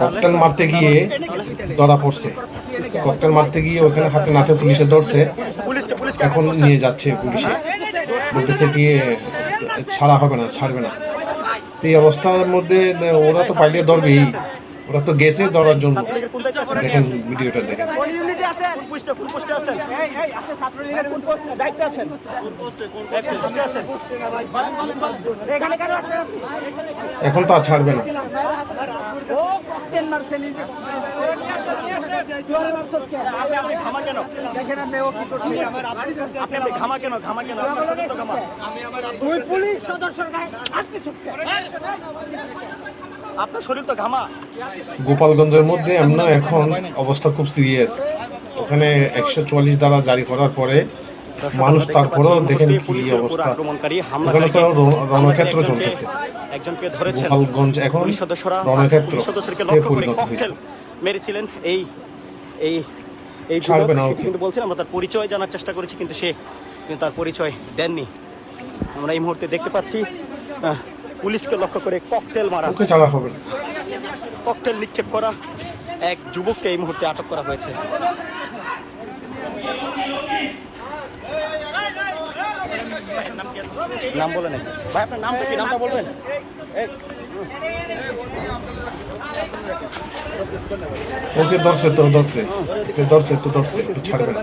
Cocktail মারতে গিয়ে ধরা পড়ছে। ককটেল মারতে গিয়ে ওখানে হাতে নাতে পুলিশে ধরছে, এখন নিয়ে যাচ্ছে পুলিশে, বলতেছে কি ছাড়া হবে না, ছাড়বে না। এই অবস্থার মধ্যে ওরা তো পাইলে ধরবেই, ওরা তো গেছে ধরার জন্য। দেখেন ভিডিওটা দেখেন। এখন তো আর ছাড়বে না। আপনার শরীর তো ঘামা। গোপালগঞ্জের মধ্যে এমন এখন অবস্থা খুব সিরিয়াস। ওখানে 144 ধারা জারি করার পরে মানুষ তারপরেও দেখেন কি অবস্থা। ওখানে তো রণক্ষেত্র চলতেছে। একজনকে ধরেছেন গোপালগঞ্জ এখন পুলিশ সদস্যরা রণক্ষেত্র সদস্যকে লক্ষ্য করে ককটেল মেরেছিলেন। এই যুবক কিন্তু বলছিলাম আমরা তার পরিচয় জানার চেষ্টা করেছি, কিন্তু সে তার পরিচয় দেননি। আমরা এই মুহূর্তে দেখতে পাচ্ছি পুলিশকে লক্ষ্য করে ককটেল মারা, ককটেল নিক্ষেপ করা এক যুবককে এই মুহূর্তে আটক করা হয়েছে। নাম বলে নেই ভাই, আপনার নামটা কি? নামটা বলবেন। ওকে ধরছে তো ছাড়বে না।